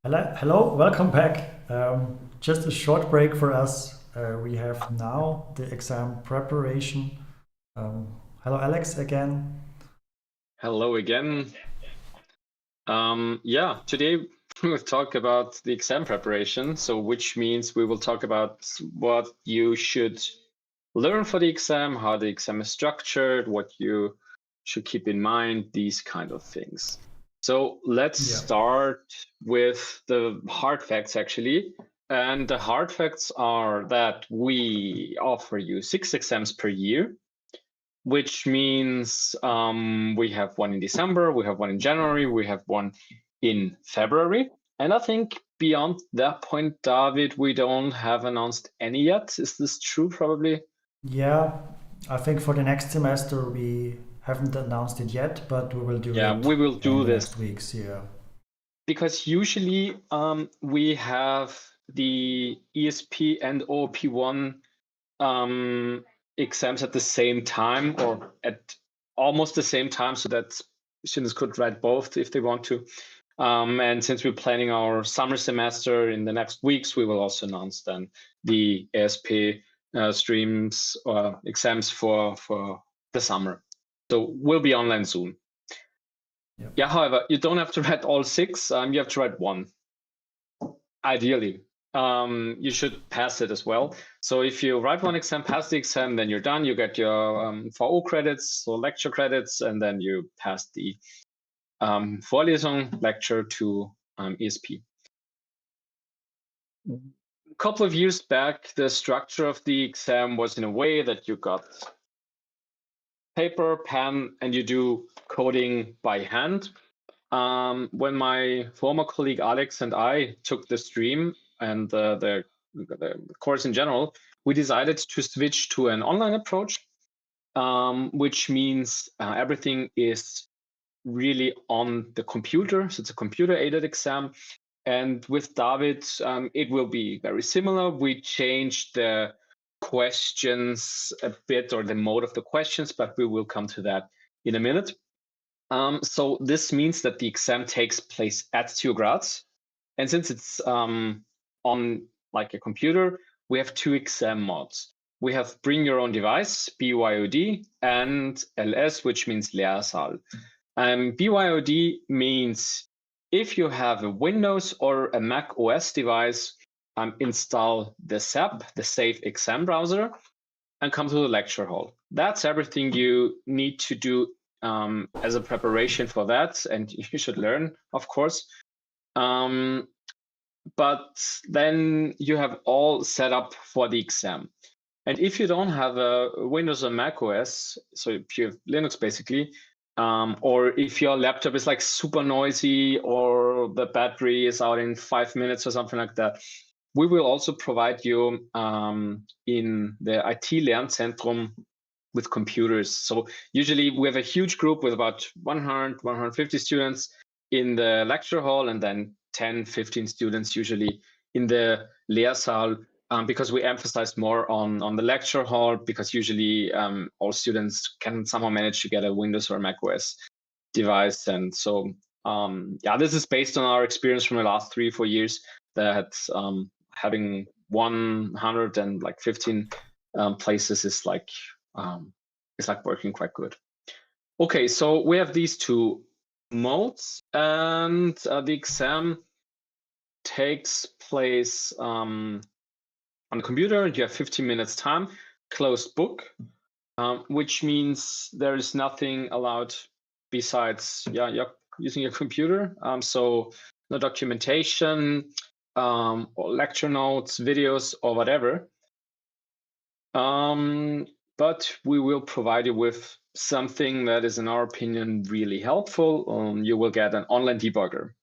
Hello, welcome back. Just a short break for us. We have now the exam preparation. Um, Hello, Alex, again. Hello again. Yeah, today we will talk about the exam preparation. So, which means we will talk about what you should learn for the exam, how the exam is structured, what you should keep in mind, these kind of things. So, let's Yeah. start with the hard facts actually. And the hard facts are that we offer you 6 exams per year, which means we have one in December, we have one in January, we have one in February. And I think beyond that point, David, we don't have announced any yet. Is this true? Probably. Yeah, I think for the next semester we haven't announced it yet, but we will do Yeah, it we will in do the this next weeks. Yeah. because usually we have the ESP and OP1 exams at the same time or at almost the same time so that students could write both if they want to. And since we're planning our summer semester in the next weeks, we will also announce then the ESP streams or exams for the summer. So we'll be online soon. Yeah. Yeah, however, you don't have to write all 6. You have to write one, ideally. You should pass it as well. So if you write one exam, pass the exam, then you're done. You get your VO credits or lecture credits, and then you pass the Vorlesung lecture to ESP. A couple of years back, the structure of the exam was in a way that you got paper, pen, and you do coding by hand. When my former colleague Alex and I took the stream and the course in general, we decided to switch to an online approach, which means everything is really on the computer. So it's a computer-aided exam. And with David, it will be very similar. We changed the questions a bit, or the mode of the questions, but we will come to that in a minute. So this means that the exam takes place at TU Graz. And since it's on like a computer, we have 2 exam modes. We have bring your own device, BYOD, and LS, which means Lehrsaal. BYOD means if you have a Windows or a Mac OS device, install the SAP, the Safe Exam Browser, and come to the lecture hall. That's everything you need to do as a preparation for that, and you should learn, of course. But then you have all set up for the exam. And if you don't have a Windows or Mac OS, so if you have Linux basically, or if your laptop is like super noisy or the battery is out in 5 minutes or something like that, we will also provide you in the IT Lernzentrum with computers. So usually we have a huge group with about 100, 150 students in the lecture hall, and then 10, 15 students usually in the Lehrsaal, because we emphasize more on the lecture hall, because usually all students can somehow manage to get a Windows or Mac OS device. And so, yeah, this is based on our experience from the last 3-4 years that having 115 places is like working quite good. Okay, so we have these 2 modes, and the exam takes place on the computer. You have 15 minutes time, closed book, which means there is nothing allowed besides you're using your computer. So no documentation, or lecture notes, videos, or whatever. But we will provide you with something that is, in our opinion, really helpful. You will get an online debugger.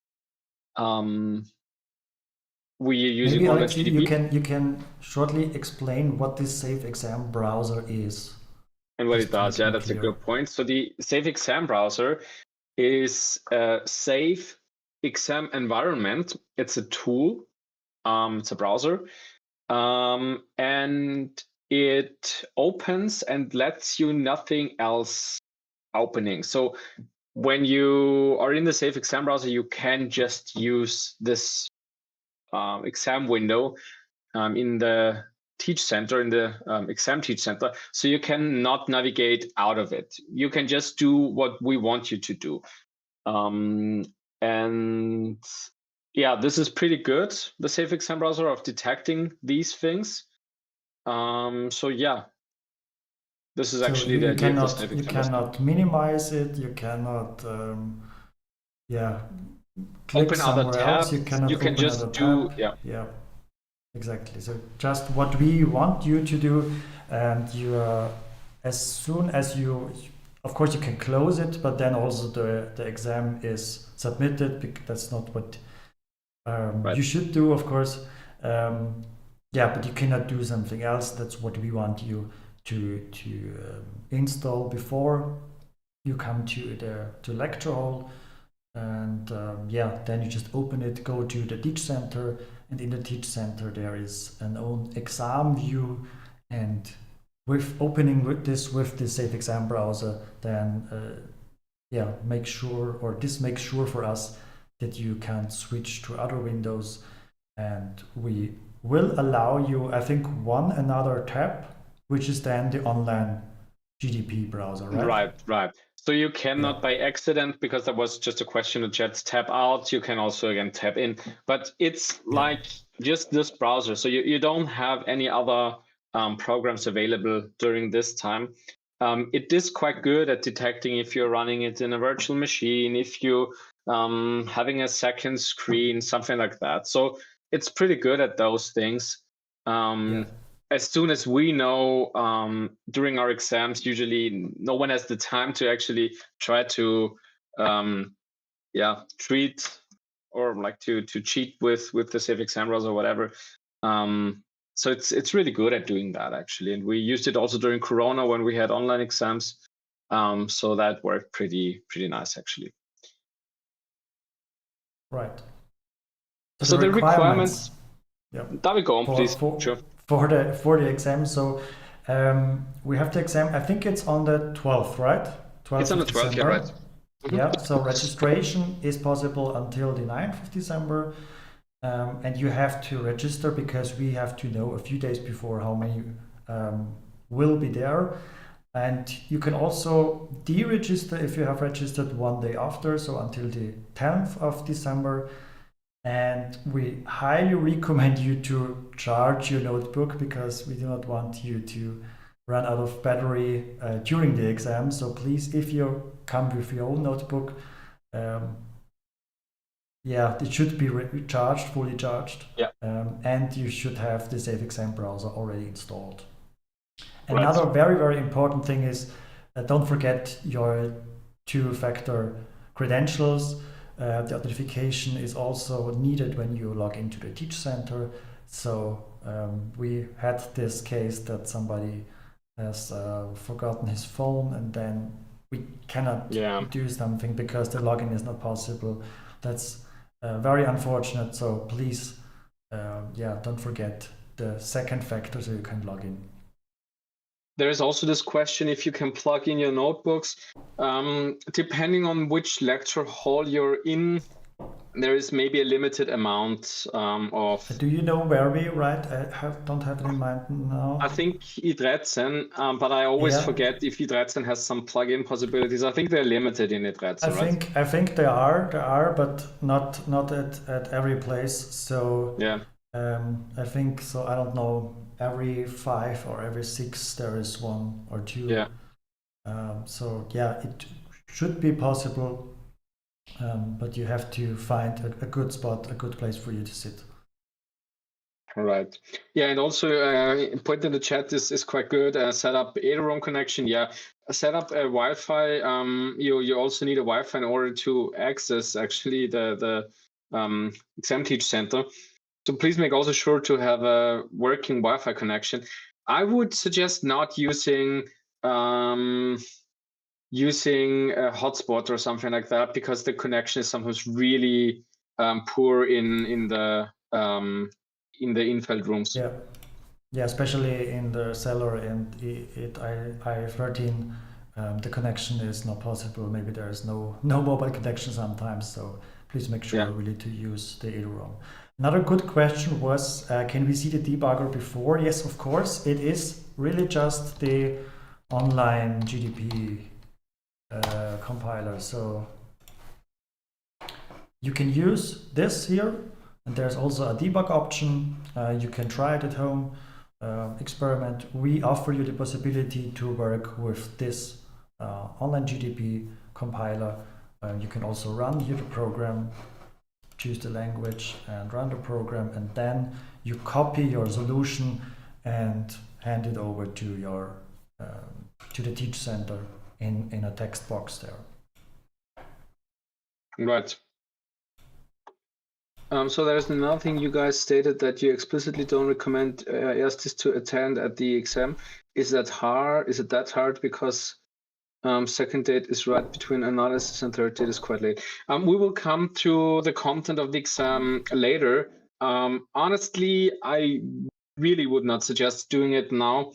We are using Maybe online Alex, you GDB. can shortly explain what this Safe Exam browser is, And what it just to does, make yeah, more that's a clear. good point. So the Safe Exam Browser is a safe exam environment. It's a tool, it's a browser, and it opens and lets you nothing else opening. So when you are in the Safe Exam browser, you can just use this exam window in the Teach Center, in the Exam Teach Center. So you cannot navigate out of it. You can just do what we want you to do. And yeah, this is pretty good, the Safe Exam browser, of detecting these things. So yeah, this is actually the idea of the Safe You Exam browser. cannot minimize it. You cannot, click Open other somewhere else. tabs. You cannot can open just other do, tab. Yeah, exactly. So just what we want you to do, and you as soon as you, of course, you can close it, but then also the exam is submitted. That's not what Right. you should do, of course. Yeah, but you cannot do something else. That's what we want you to install before you come to the lecture hall. And yeah, then you just open it, go to the Teach Center, and in the Teach Center there is an own exam view. And with opening with the Safe Exam browser, then yeah, make sure, or this makes sure for us that you can switch to other windows, and we will allow you, I think, one another tab, which is then the online GDP browser, right? Right. So you cannot by accident, because there was just a question in the chat, tap out. You can also again tap in, but it's like just this browser. So you don't have any other programs available during this time. It is quite good at detecting if you're running it in a virtual machine, if you having a second screen, something like that. So it's pretty good at those things. As soon as we know during our exams, usually no one has the time to actually try to treat or like to cheat with the Safe Exam browser or whatever. So it's really good at doing that, actually, and we used it also during Corona when we had online exams. So that worked pretty nice, actually. Right. So the requirements. Yeah. David, go on, please. Sure. For the exam, so we have the exam. I think it's on the 12th, right? 12th It's on the 12th, yeah, right. Yeah. So registration is possible until the 9th of December, and you have to register because we have to know a few days before how many will be there. And you can also deregister if you have registered one day after, so until the 10th of December. And we highly recommend you to charge your notebook because we do not want you to run out of battery during the exam. So please, if you come with your own notebook, yeah, it should be recharged, fully charged. Yeah. And you should have the Safe Exam browser already installed. Another very, very important thing is don't forget your two-factor credentials. The authentication is also needed when you log into the Teach Center. So we had this case that somebody has forgotten his phone, and then we cannot do something because the login is not possible. That's very unfortunate. So please, don't forget the second factor so you can log in. There is also this question if you can plug in your notebooks. Depending on which lecture hall you're in, there is maybe a limited amount of... Do you know where we write? I don't have it in mind now. I think Idretzen, but I always forget if Idretzen has some plug-in possibilities. I think they're limited in Idretzen, right? I think they are, but not at every place. So yeah. I think so. I don't know. Every 5 or every 6 there is 1 or 2. Yeah. So yeah, it should be possible, but you have to find a good spot, a good place for you to sit. All right. Yeah, and also point in the chat is quite good. Set up EDROM connection. Yeah, set up a Wi-Fi. You also need a Wi-Fi in order to access actually the Exam Teach Center. So please make also sure to have a working Wi-Fi connection. I would suggest not using a hotspot or something like that, because the connection is sometimes really poor in the in-field rooms. Yeah, especially in the cellar and I13 the connection is not possible. Maybe there is no mobile connection sometimes. So please make sure really to use the EDO-ROM. Another good question was, can we see the debugger before? Yes, of course. It is really just the online GDP compiler. So you can use this here, and there's also a debug option. You can try it at home, experiment. We offer you the possibility to work with this online GDP compiler. You can also run here the program, choose the language and run the program, and then you copy your solution and hand it over to your to the Teach Center in a text box there. Right. So there's another thing you guys stated, that you explicitly don't recommend erstis to attend at the exam. Is that hard? Is it that hard because second date is right between analysis and third date is quite late? We will come to the content of the exam later. Honestly, I really would not suggest doing it now,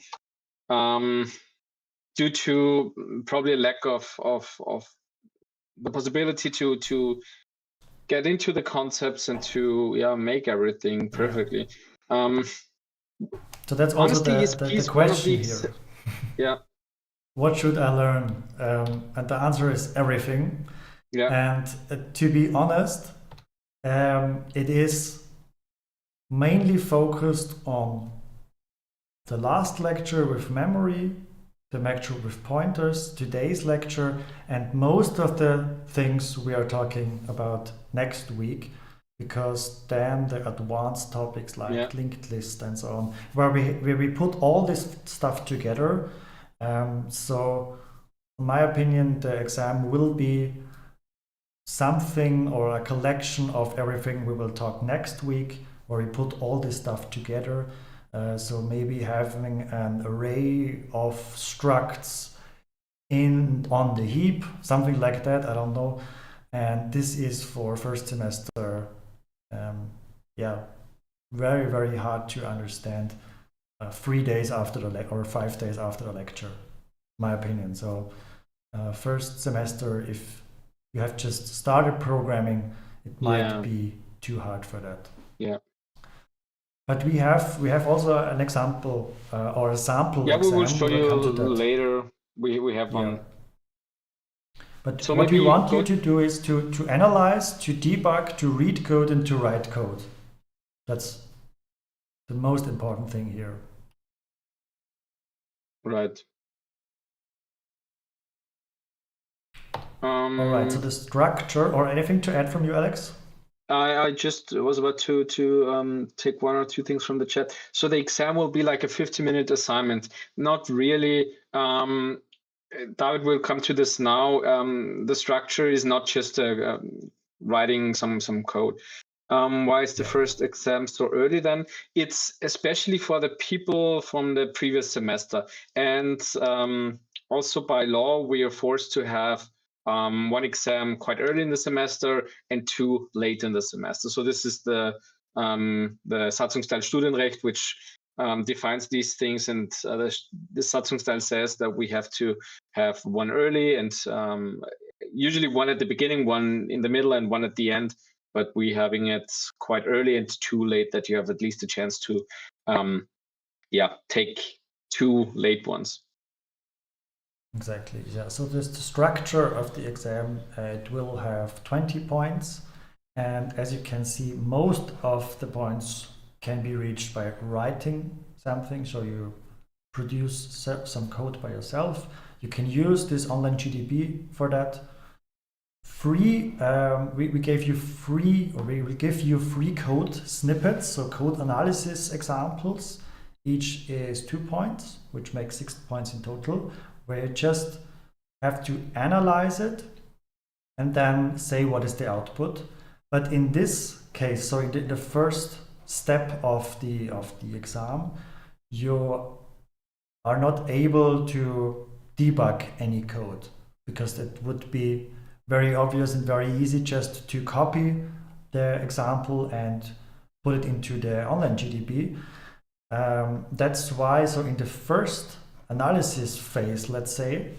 due to probably a lack of the possibility to get into the concepts and to make everything perfectly. So that's also honestly, the question here. Yeah. What should I learn? And the answer is everything. Yeah. And to be honest, it is mainly focused on the last lecture with memory, the lecture with pointers, today's lecture, and most of the things we are talking about next week, because then the advanced topics like linked list and so on, where we put all this stuff together. So in my opinion, the exam will be something or a collection of everything we will talk next week, where we put all this stuff together. So maybe having an array of structs on the heap, something like that, I don't know. And this is for first semester, very, very hard to understand 3 days after the or 5 days after the lecture, my opinion. So first semester, if you have just started programming, it might be too hard for that. Yeah. But we have also an example or a sample exam. We will show you later. We have one. But so what we want you to do is to analyze, to debug, to read code, and to write code. That's the most important thing here. Right. All right. So the structure, or anything to add from you, Alex? I just was about to take one or two things from the chat. So the exam will be like a 50-minute assignment. Not really. David will come to this now. The structure is not just writing some code. Why is the first exam so early then? It's especially for the people from the previous semester. And also by law, we are forced to have one exam quite early in the semester and 2 late in the semester. So this is the Satzungsteil Studienrecht, which defines these things, and the Satzungsteil says that we have to have one early and usually one at the beginning, one in the middle, and one at the end. But we're having it quite early and 2 late, that you have at least a chance to take 2 late ones. Exactly, yeah. So this the structure of the exam, it will have 20 points. And as you can see, most of the points can be reached by writing something. So you produce some code by yourself. You can use this online GDB for that. Free, we gave you free, or we will give you free code snippets, so code analysis examples. Each is 2 points, which makes 6 points in total, where you just have to analyze it and then say what is the output. But in this case, so in the first step of the exam, you are not able to debug any code, because it would be very obvious and very easy just to copy the example and put it into the online GDB. That's why, so in the first analysis phase, let's say,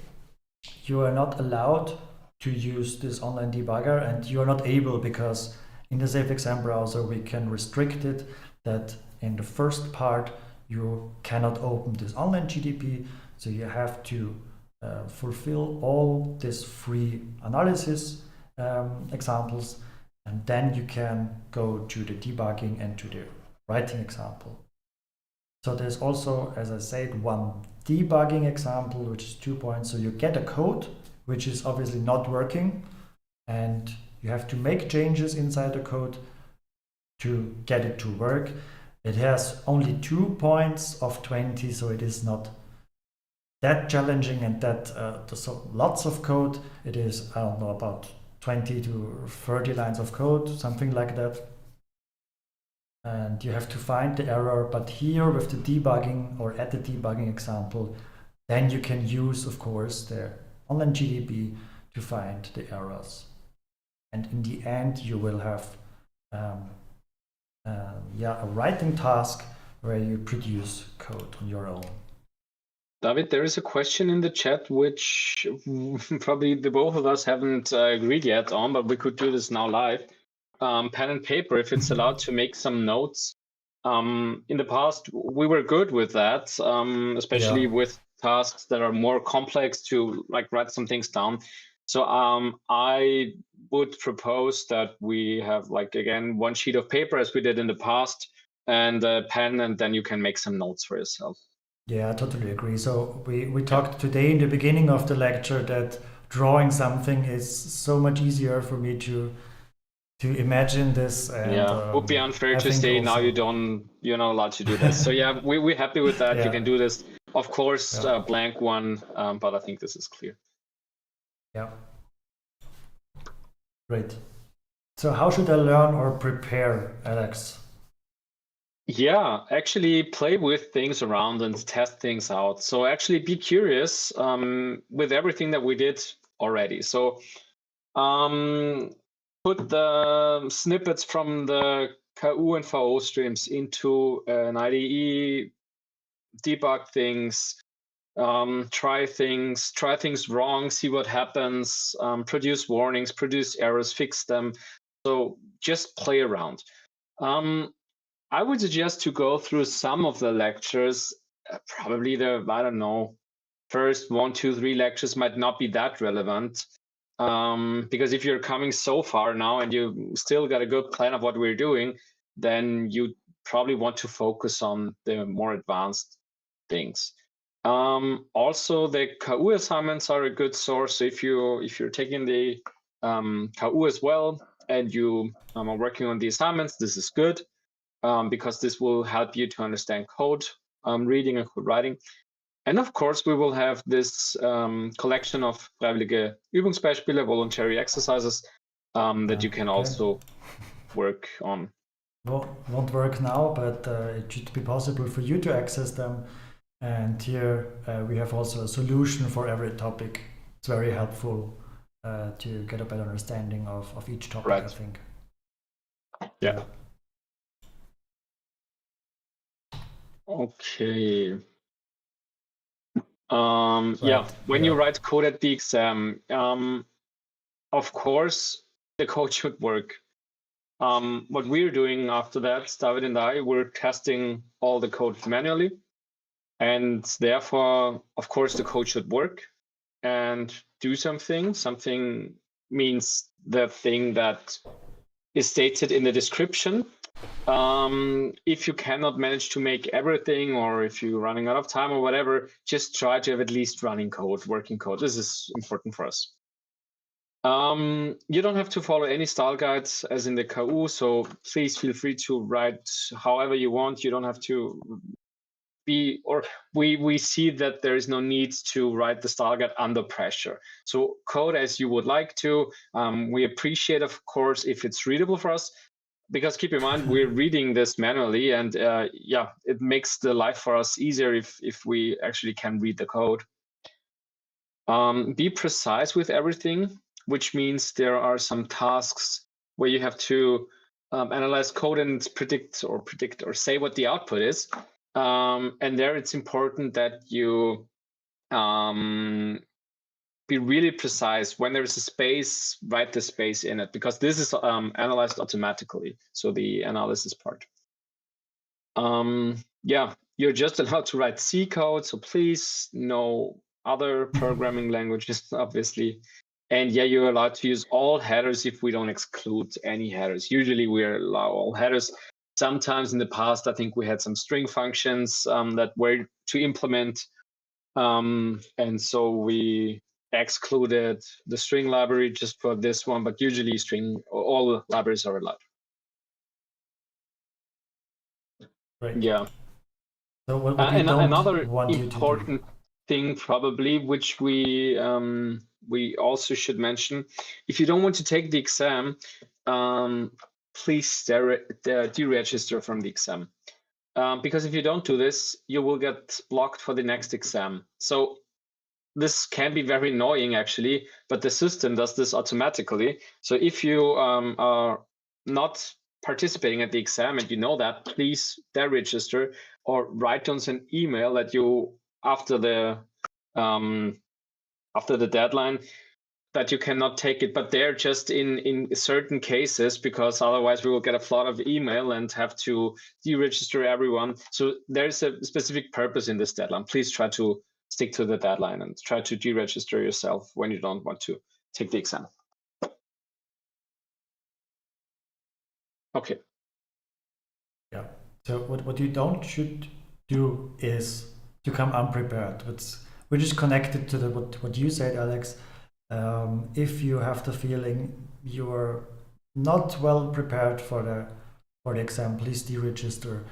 you are not allowed to use this online debugger, and you are not able, because in the Safe Exam browser we can restrict it that in the first part you cannot open this online GDP, so you have to fulfill all these free analysis examples, and then you can go to the debugging and to the writing example. So there's also, as I said, one debugging example, which is 2 points. So you get a code which is obviously not working, and you have to make changes inside the code to get it to work. It has only 2 points of 20, so it is not that challenging, and that so lots of code. It is, I don't know, about 20 to 30 lines of code, something like that. And you have to find the error, but here with the debugging, or at the debugging example, then you can use, of course, the online GDB to find the errors. And in the end, you will have a writing task where you produce code on your own. David, there is a question in the chat which probably the both of us haven't agreed yet on, but we could do this now live. Pen and paper, if it's allowed to make some notes. In the past, we were good with that, especially with tasks that are more complex, to like write some things down. So I would propose that we have, like, again, one sheet of paper as we did in the past, and a pen, and then you can make some notes for yourself. Yeah, I totally agree. So we talked today in the beginning of the lecture that drawing something is so much easier for me to imagine this. And, yeah, would be unfair I to think say also, now you're not allowed to do this. So yeah, we're happy with that. Yeah. You can do this. Of course, Yeah. blank one, but I think this is clear. Yeah. Great. So how should I learn or prepare, Alex? Yeah, actually play with things around and test things out. So actually be curious with everything that we did already. So put the snippets from the KU and VO streams into an IDE, debug things, try things wrong, see what happens, produce warnings, produce errors, fix them. So just play around. I would suggest to go through some of the lectures. Probably the, I don't know, first 1, 2, 3 lectures might not be that relevant. Because if you're coming so far now and you still got a good plan of what we're doing, then you probably want to focus on the more advanced things. Also, the KU assignments are a good source. If you're taking the KU as well and you are working on the assignments, this is good. Because this will help you to understand code reading and code writing. And of course, we will have this collection of freiwillige Übungsbeispiele, voluntary exercises that you can also work on. Well, won't work now, but it should be possible for you to access them. And here we have also a solution for every topic. It's very helpful to get a better understanding of each topic, right. I think. Yeah. Okay. Yeah, when you write code at the exam, of course, the code should work. What we're doing after that, David and I, we're testing all the code manually. And therefore, of course, the code should work and do something. Something means the thing that is stated in the description. If you cannot manage to make everything, or if you're running out of time or whatever, just try to have at least running code, working code. This is important for us. You don't have to follow any style guides as in the KU, so please feel free to write however you want. You don't have to be, or we see that there is no need to write the style guide under pressure. So code as you would like to. We appreciate, of course, if it's readable for us, because keep in mind we're reading this manually, and yeah, it makes the life for us easier if we actually can read the code. Be precise with everything, which means there are some tasks where you have to analyze code and predict or say what the output is. And there it's important that you be really precise. When there's a space, write the space in it, because this is analyzed automatically. So the analysis part. Yeah, you're just allowed to write C code. So please, no other programming languages, obviously. And yeah, you're allowed to use all headers if we don't exclude any headers. Usually we allow all headers. Sometimes in the past, I think we had some string functions that were to implement. And so we excluded the string library just for this one, but usually all libraries are allowed. Right. Yeah. So what you don't another want important you to do. thing probably, which we also should mention, if you don't want to take the exam, please deregister from the exam. Because if you don't do this, you will get blocked for the next exam. So this can be very annoying actually, but the system does this automatically. So if you are not participating at the exam and you know that, please deregister or write us an email that you after the deadline that you cannot take it, but they're just in certain cases, because otherwise we will get a flood of email and have to deregister everyone. So there's a specific purpose in this deadline. Please try to stick to the deadline and try to deregister yourself when you don't want to take the exam. Okay. Yeah. So what you should do is to come unprepared, which is connected to what you said, Alex. If you have the feeling you are not well prepared for the exam, please deregister.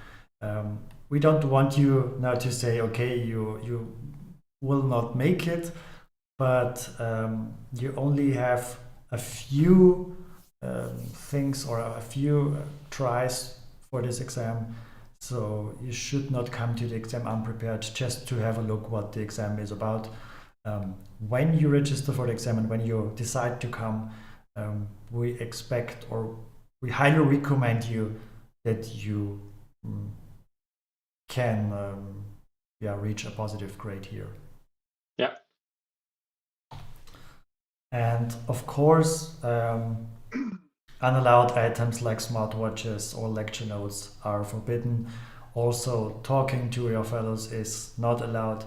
We don't want you now to say, okay, you will not make it, but you only have a few things or a few tries for this exam. So you should not come to the exam unprepared just to have a look what the exam is about. When you register for the exam and when you decide to come, we expect or we highly recommend you that you can reach a positive grade here. Yeah. And of course, unallowed items like smartwatches or lecture notes are forbidden. Also, talking to your fellows is not allowed,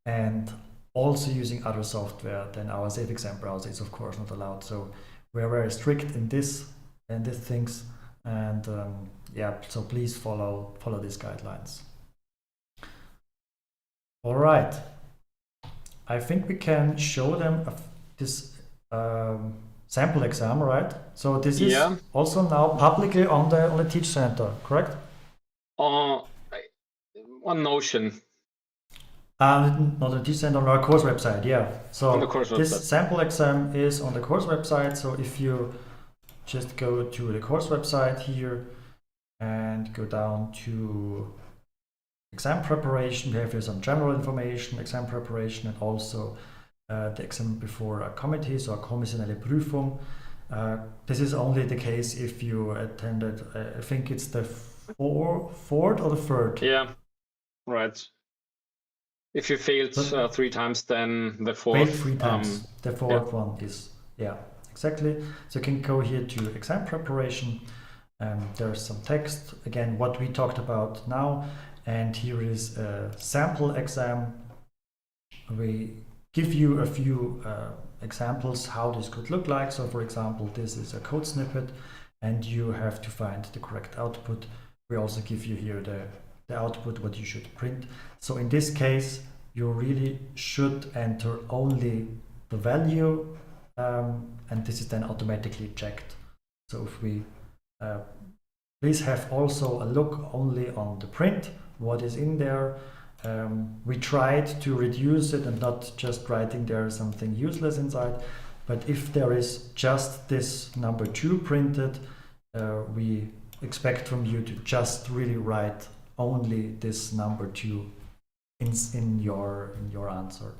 and also using other software than our Safe Exam browser is of course not allowed. So we're very strict in these things, and so please follow these guidelines. All right, I think we can show them this sample exam, right? So this is also now publicly on the Teach Center, correct? On Notion. Not the Teach Center, on our course website, yeah. So on the course this website. Sample exam is on the course website. So if you just go to the course website here and go down to exam preparation, we have here some general information, exam preparation, and also the exam before a committee, so a kommissionelle Prüfung. This is only the case if you attended, I think it's the fourth or the third. Yeah, right. If you failed 3 times, then the fourth. Failed 3 times. The fourth one is, exactly. So you can go here to exam preparation. There's some text, again, what we talked about now. And here is a sample exam. We give you a few examples how this could look like. So for example, this is a code snippet and you have to find the correct output. We also give you here the output, what you should print. So in this case, you really should enter only the value and this is then automatically checked. So if we please have also a look only on the print, what is in there. We tried to reduce it and not just writing there something useless inside, but if there is just this number 2 printed, we expect from you to just really write only this number 2 in your answer.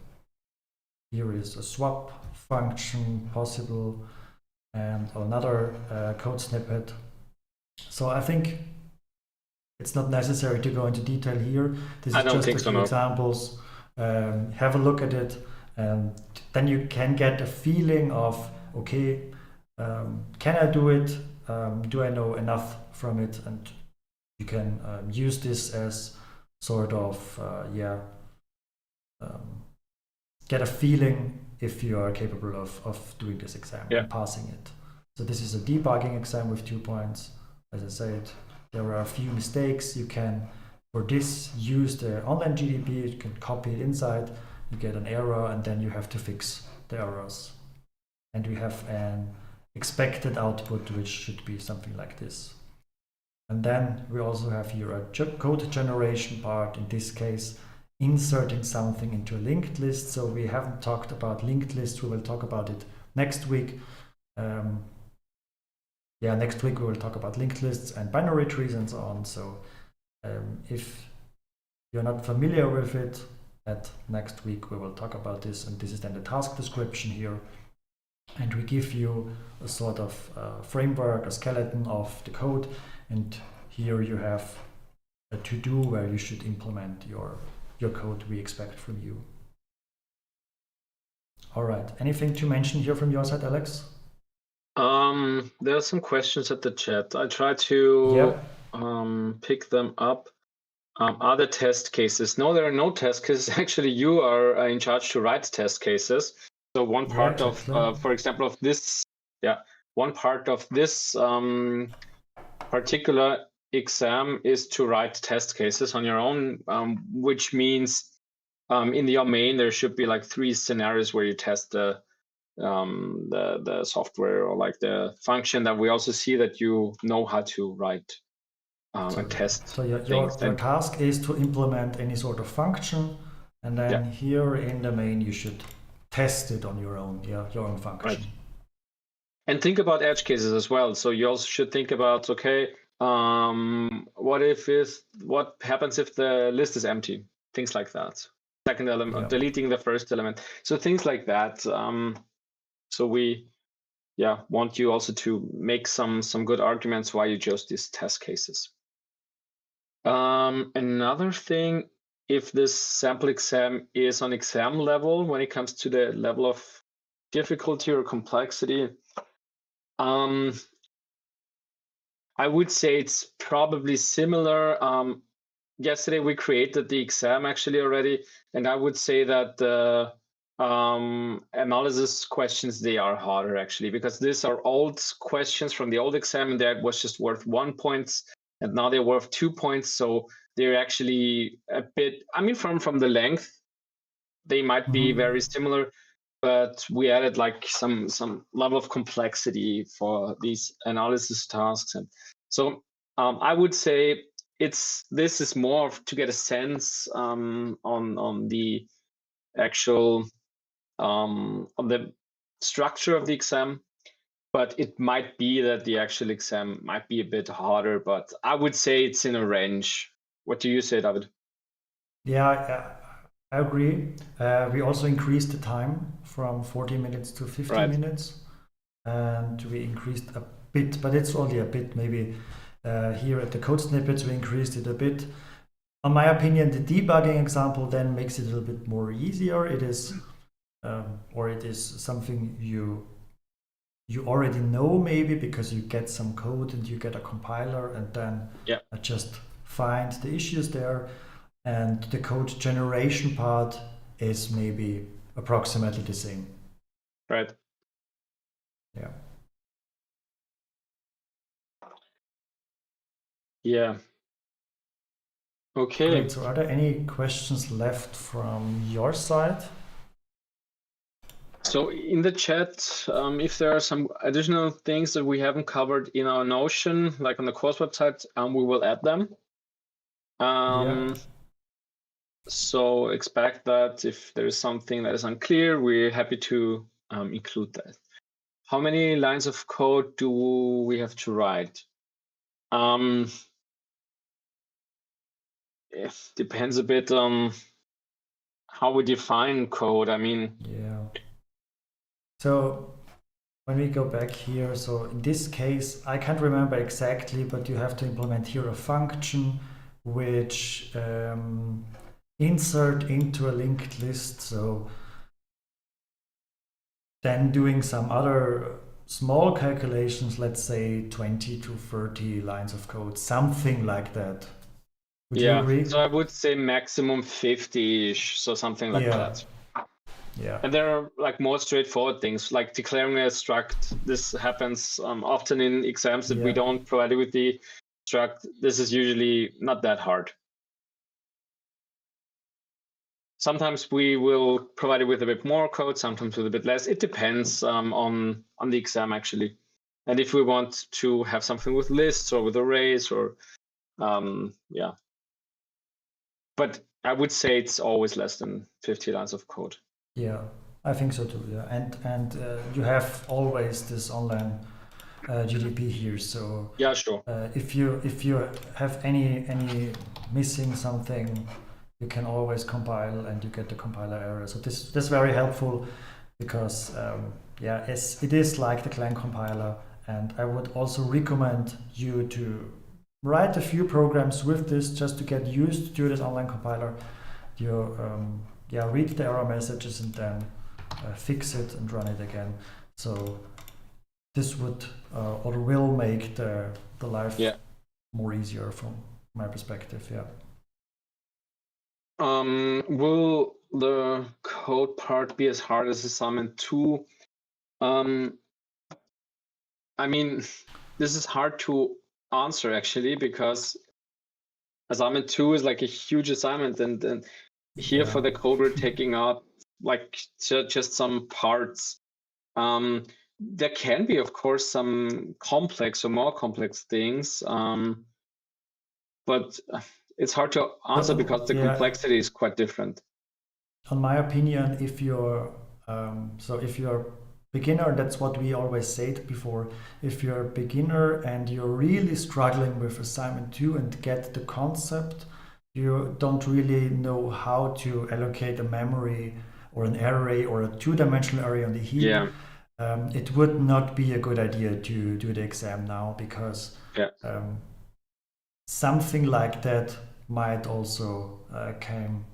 Here is a swap function possible and another code snippet. So I think it's not necessary to go into detail here. This is just a few examples. Have a look at it. And then you can get a feeling of, okay, can I do it? Do I know enough from it? And you can use this as sort of, get a feeling if you are capable of doing this exam and passing it. So this is a debugging exam with 2 points. As I said, there are a few mistakes. You can, for this, use the online GDB. You can copy it inside. You get an error, and then you have to fix the errors. And we have an expected output, which should be something like this. And then we also have here a code generation part, in this case, inserting something into a linked list. So we haven't talked about linked lists. We will talk about it next week. Next week we will talk about linked lists and binary trees and so on. So if you're not familiar with it, at next week we will talk about this, and this is then the task description here. And we give you a sort of framework, a skeleton of the code, and here you have a to-do where you should implement your code we expect from you. All right, anything to mention here from your side, Alex? There are some questions at the chat. I try to pick them up. Are there test cases? No, there are no test cases. Actually, you are in charge to write test cases. So one part of, for example, of this, one part of this particular exam is to write test cases on your own, which means in your main there should be like 3 scenarios where you test the software or like the function that we also see that you know how to write and test. So your task is to implement any sort of function, and then here in the main you should test it on your own, your own function. Right. And think about edge cases as well. So you also should think about, okay, what happens if the list is empty? Things like that. Second element, deleting the first element. So things like that. So we want you also to make some good arguments why you chose these test cases. Another thing, if this sample exam is on exam level, when it comes to the level of difficulty or complexity, I would say it's probably similar. Yesterday we created the exam actually already, and I would say that the analysis questions, they are harder actually, because these are old questions from the old exam, and that was just worth 1 point, and now they're worth 2 points. So they're actually a bit, I mean, from the length, they might be very similar, but we added like some level of complexity for these analysis tasks. And so I would say this is more to get a sense on the actual on the structure of the exam, but it might be that the actual exam might be a bit harder, but I would say it's in a range. What do you say, David? Yeah, I agree. We also increased the time from 40 minutes to 50 minutes, and we increased a bit, but it's only a bit. Maybe here at the code snippets we increased it a bit. In my opinion, the debugging example then makes it a little bit more easier. It is, or it is something you already know, maybe because you get some code and you get a compiler, and then just find the issues there. And the code generation part is maybe approximately the same. Right. Yeah. Yeah. Okay. Great. So are there any questions left from your side? So in the chat, if there are some additional things that we haven't covered in our Notion, like on the course website, we will add them. So expect that if there is something that is unclear, we're happy to include that. How many lines of code do we have to write? It depends a bit on how we define code. I mean, So when we go back here, so in this case, I can't remember exactly, but you have to implement here a function which insert into a linked list. So then doing some other small calculations, let's say 20 to 30 lines of code, something like that. Would you agree? So I would say maximum 50-ish, so something like that. Yeah. And there are like more straightforward things, like declaring a struct. This happens often in exams that we don't provide it with the struct. This is usually not that hard. Sometimes we will provide it with a bit more code, sometimes with a bit less. It depends on the exam, actually. And if we want to have something with lists or with arrays or, yeah. But I would say it's always less than 50 lines of code. Yeah, I think so too. Yeah, and you have always this online GDP here. So yeah, sure. If you have any missing something, you can always compile and you get the compiler error. So this is very helpful because yeah, it is like the Clang compiler, and I would also recommend you to write a few programs with this just to get used to this online compiler. You yeah, read the error messages and then fix it and run it again. So this would or will make the life more easier from my perspective. Yeah. Will the code part be as hard as assignment 2? I mean, this is hard to answer actually, because assignment 2 is like a huge assignment, and here for the code we're taking out like just some parts. There can be, of course, some complex or more complex things, but it's hard to answer because the complexity is quite different. On my opinion, if you're if you're beginner, that's what we always said before. If you're a beginner and you're really struggling with assignment 2 and get the concept, you don't really know how to allocate a memory or an array or a two-dimensional array on the heap. Yeah. It would not be a good idea to do the exam now, because something like that might also come.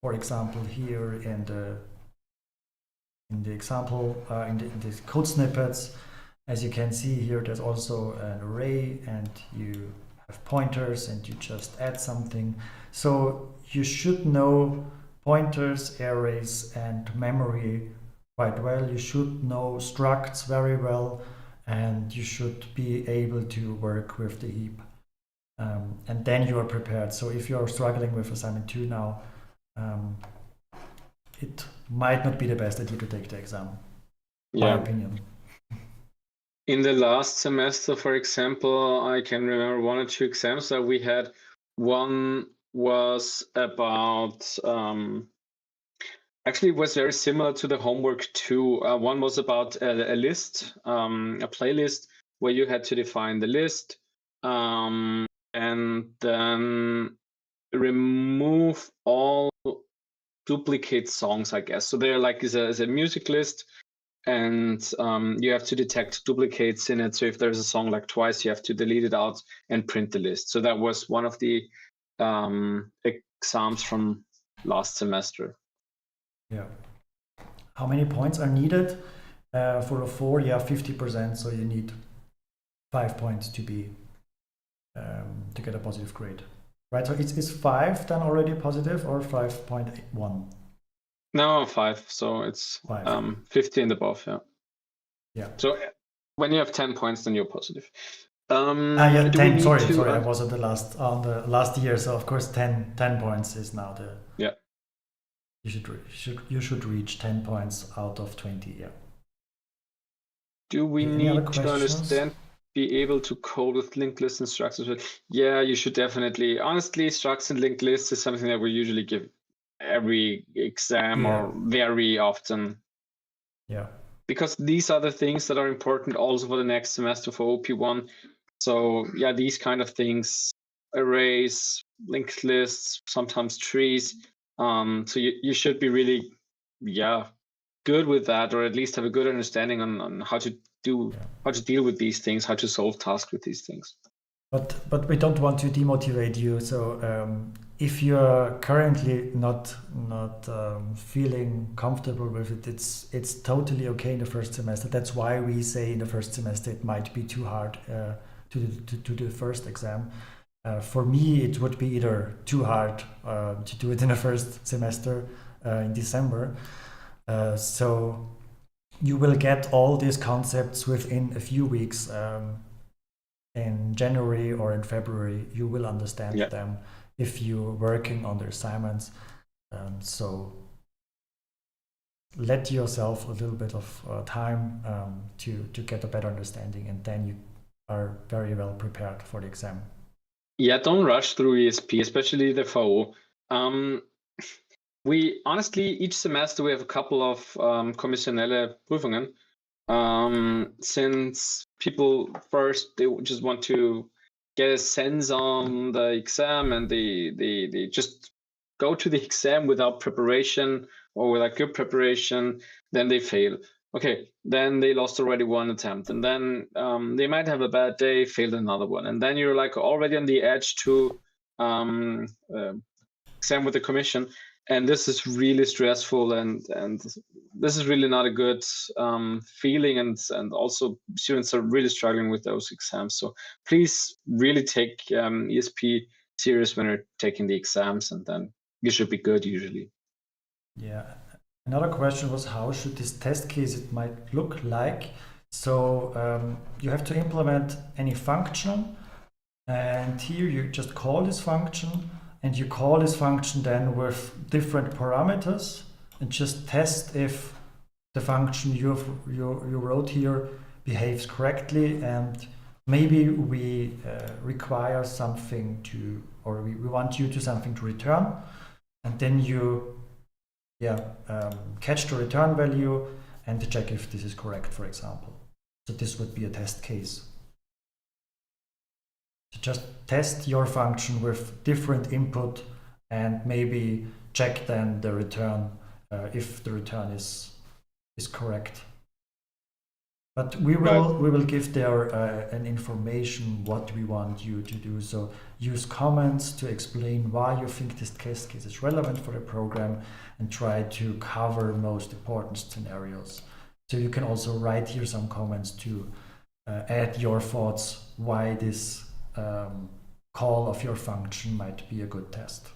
For example, here in the example, in the code snippets, as you can see here, there's also an array and you have pointers and you just add something. So you should know pointers, arrays, and memory quite well. You should know structs very well, and you should be able to work with the heap. And then you are prepared. So if you're struggling with assignment 2 now, it might not be the best idea to take the exam, my opinion. In the last semester, for example, I can remember 1 or 2 exams that we had. One was about, actually it was very similar to the homework too. One was about a list, a playlist, where you had to define the list and then remove all duplicate songs, I guess. So there like is a music list, and you have to detect duplicates in it. So if there's a song like twice, you have to delete it out and print the list. So that was one of the exams from last semester. Yeah. How many points are needed for a 4? Yeah, 50%. So you need 5 points to be to get a positive grade. Right, so is 5 then already positive, or 5.1? No, 5. So it's 50 and above. Yeah. So when you have 10 points, then you're positive. Yeah, 10. Sorry, I was on the last year. So of course, 10 points is now the. Yeah. You should reach 10 points out of 20. Yeah. Do we need to understand? Be able to code with linked lists and structs as well? Yeah, you should definitely. Honestly, structs and linked lists is something that we usually give every exam or very often. Yeah. Because these are the things that are important also for the next semester for OP1. So yeah, these kind of things, arrays, linked lists, sometimes trees. So you should be really, good with that, or at least have a good understanding on how to deal with these things, how to solve tasks with these things. But we don't want to demotivate you. So if you're currently not feeling comfortable with it, it's totally okay in the first semester. That's why we say in the first semester it might be too hard to the first exam. For me, it would be either too hard to do it in the first semester in December. So you will get all these concepts within a few weeks. In January or in February, you will understand them if you're working on the assignments. So let yourself a little bit of time to get a better understanding, and then you are very well prepared for the exam. Yeah, don't rush through ESP, especially the VO. We honestly, each semester we have a couple of kommissionelle Prüfungen. Since people first, they just want to get a sense on the exam, and they just go to the exam without preparation or without good preparation, then they fail. Okay, then they lost already one attempt, and then they might have a bad day, failed another one, and then you're like already on the edge to exam with the commission, and this is really stressful, and this is really not a good feeling, and also students are really struggling with those exams. So please really take ESP serious when you're taking the exams, and then you should be good usually. Yeah. Another question was, how should this test case it might look like? So you have to implement any function, and here you just call this function, and you call this function then with different parameters, and just test if the function you wrote here behaves correctly, and maybe we require something to, or we want you to something to return, and then you catch the return value and check if this is correct, for example. So this would be a test case. So just test your function with different input and maybe check then the return if the return is correct. But we will give there an information what we want you to do. So use comments to explain why you think this test case is relevant for the program, and try to cover most important scenarios. So you can also write here some comments to add your thoughts why this call of your function might be a good test.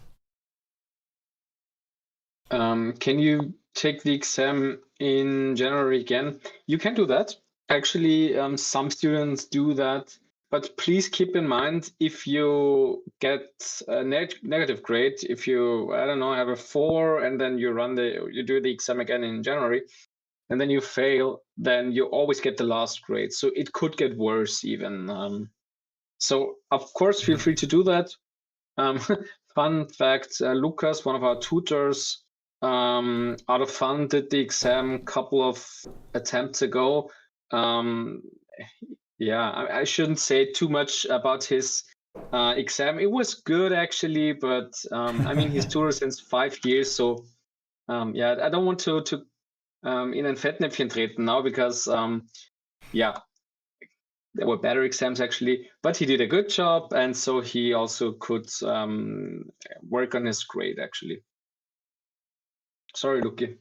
Can you take the exam in January again? You can do that. Actually, some students do that, but please keep in mind, if you get a negative grade, if you, I don't know, have a 4 and then you do the exam again in January, and then you fail, then you always get the last grade. So it could get worse even. So of course, feel free to do that. Fun fact, Lucas, one of our tutors, out of fun, did the exam a couple of attempts ago. Yeah, I shouldn't say too much about his exam. It was good actually, but I mean, he's tutor since 5 years, so yeah, I don't want to in ein Fettnäpfchen treten now, because yeah, there were better exams actually, but he did a good job, and so he also could work on his grade actually. Sorry, Luki.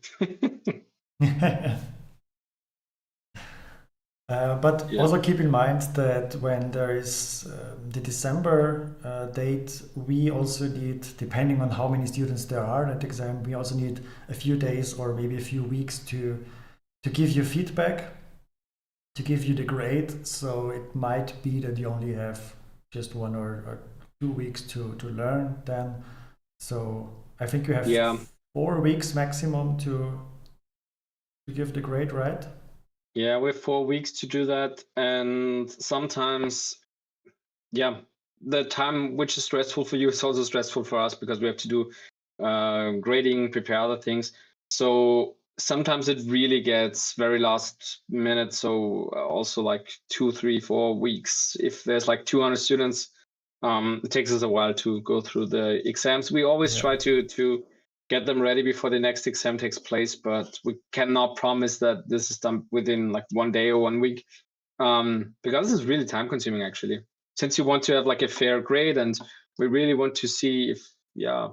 But also keep in mind that when there is the December date, we also need, depending on how many students there are at the exam, we also need a few days or maybe a few weeks to give you feedback, to give you the grade. So it might be that you only have just 1 or 2 weeks to learn then. So I think you have 4 weeks maximum to give the grade, right? Yeah, we have 4 weeks to do that, and sometimes, yeah, the time which is stressful for you is also stressful for us, because we have to do grading, prepare other things. So sometimes it really gets very last minute. So also like 2, 3, 4 weeks. If there's like 200 students, it takes us a while to go through the exams. We always try to get them ready before the next exam takes place, but we cannot promise that this is done within like 1 day or 1 week, because this is really time consuming actually. Since you want to have like a fair grade, and we really want to see if yeah,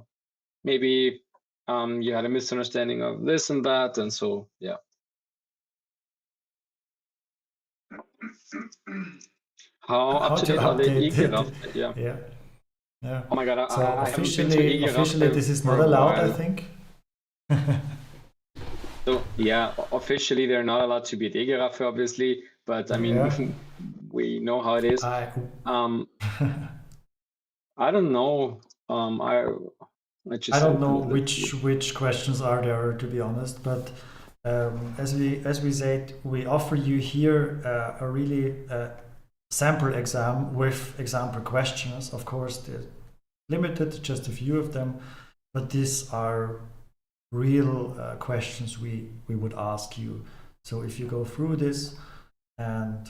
maybe you had a misunderstanding of this and that, and so yeah. How up to date are the EGRAF? Yeah. Yeah. Yeah. Oh my god, So I haven't been to officially this is for not a allowed, I while. think. So yeah, officially they're not allowed to be at EGRAF, obviously, but I mean, Yeah. we know how it is. I I don't know. I just don't know opened it. which questions are there, to be honest, but as we said, we offer you here a really sample exam with example questions. Of course, they're limited, just a few of them, but these are real questions we would ask you. So if you go through this and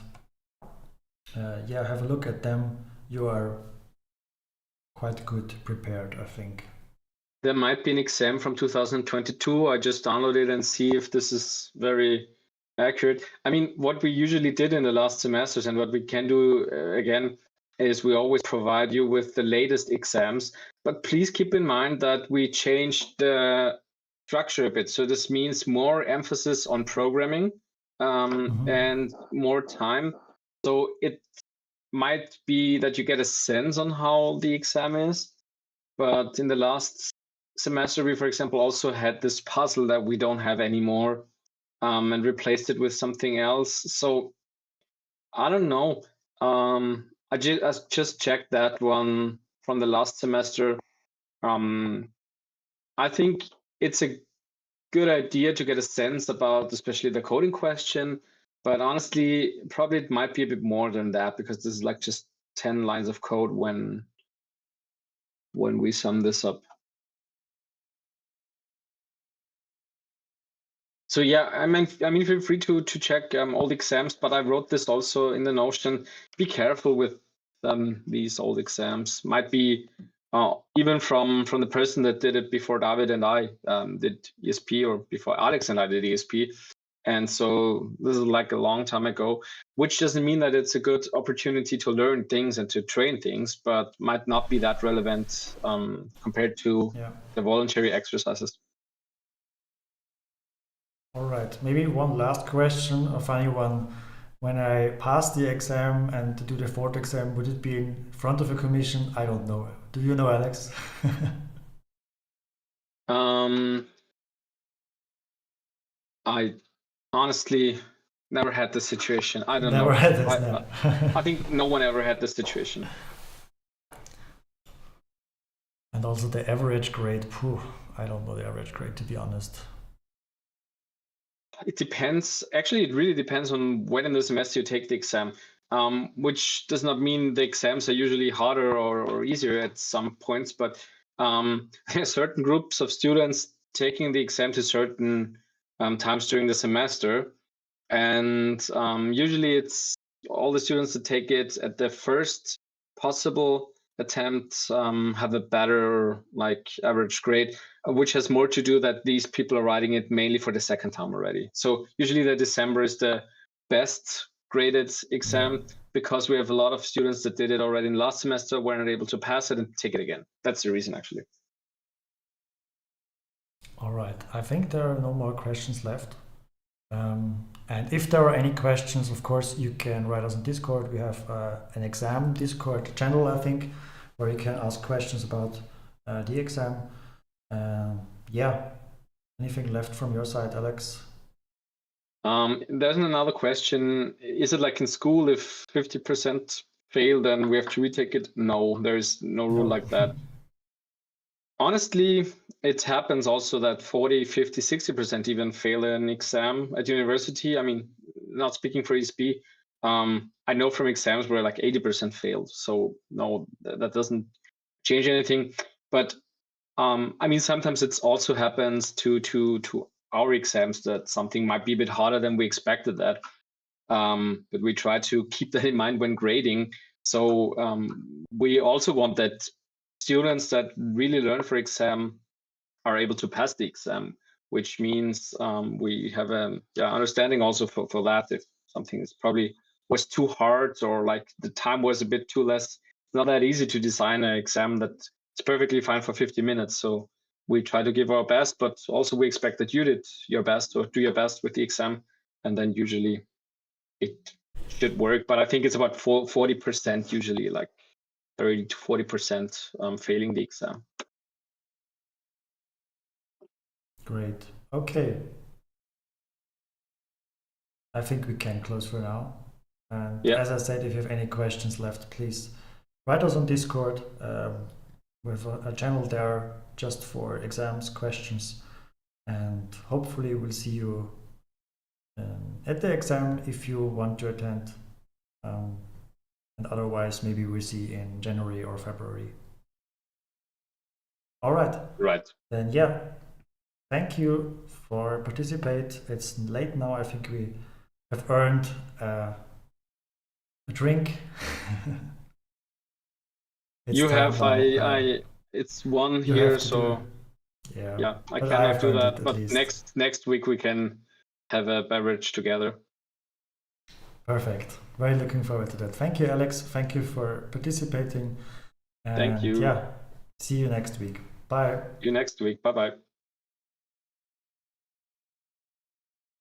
yeah, have a look at them, you are quite good prepared, I think. There might be an exam from 2022. I just downloaded and see if this is very accurate. I mean, what we usually did in the last semesters and what we can do again is we always provide you with the latest exams, but please keep in mind that we changed the structure a bit. So this means more emphasis on programming and more time. So it might be that you get a sense on how the exam is, but in the last semester, we, for example, also had this puzzle that we don't have anymore and replaced it with something else. So I don't know. I just checked that one from the last semester. I think it's a good idea to get a sense about especially the coding question, but honestly, probably it might be a bit more than that because this is like just 10 lines of code when we sum this up. So yeah, I mean, feel free to check all the exams, but I wrote this also in the Notion. Be careful with these old exams. Might be even from the person that did it before David and I did ESP, or before Alex and I did ESP. And so this is like a long time ago, which doesn't mean that it's a good opportunity to learn things and to train things, but might not be that relevant compared to the voluntary exercises. All right, maybe one last question, a funny one. When I pass the exam and do the fourth exam, would it be in front of a commission? I don't know. Do you know, Alex? I honestly never had this situation. I don't Never know. had this, no. I think no one ever had this situation. And also the average grade, phew, I don't know the average grade, to be honest. It depends. Actually, it really depends on when in the semester you take the exam, which does not mean the exams are usually harder or easier at some points, but there are certain groups of students taking the exam to certain times during the semester. And usually it's all the students that take it at the first possible attempt have a better like average grade, which has more to do that these people are writing it mainly for the second time already. So usually the December is the best graded exam because we have a lot of students that did it already in last semester, were not able to pass it and take it again. That's the reason, actually. All right, I think there are no more questions left. And if there are any questions, of course, you can write us on Discord. We have an exam Discord channel, I think, where you can ask questions about the exam. Yeah, anything left from your side, Alex? There's another question. Is it like in school, if 50% fail, then we have to retake it? No, there is no rule like that. Honestly, it happens also that 40, 50, 60% even fail an exam at university. I mean, not speaking for ESP, I know from exams where like 80% failed. So no, that doesn't change anything. But I mean, sometimes it also happens to our exams that something might be a bit harder than we expected that. But we try to keep that in mind when grading. So we also want that students that really learn for exam are able to pass the exam, which means we have a understanding also for that. If something is probably was too hard or like the time was a bit too less, it's not that easy to design an exam that it's perfectly fine for 50 minutes. So we try to give our best, but also we expect that you did your best or do your best with the exam, and then usually it should work. But I think it's about 40% usually, like 30 to 40% failing the exam. Great. Okay. I think we can close for now. And Yeah. as I said, if you have any questions left, please write us on Discord. We have a channel there just for exams, questions, and hopefully we'll see you at the exam if you want to attend. And otherwise, maybe we'll see in January or February. All right. Right. Then yeah, thank you for participate. It's late now. I think we have earned a drink. You have it's one here, so yeah, I cannot do that. But next week we can have a beverage together. Perfect. Very looking forward to that. Thank you, Alex. Thank you for participating. And thank you. Yeah, see you next week. Bye. See you next week. Bye bye.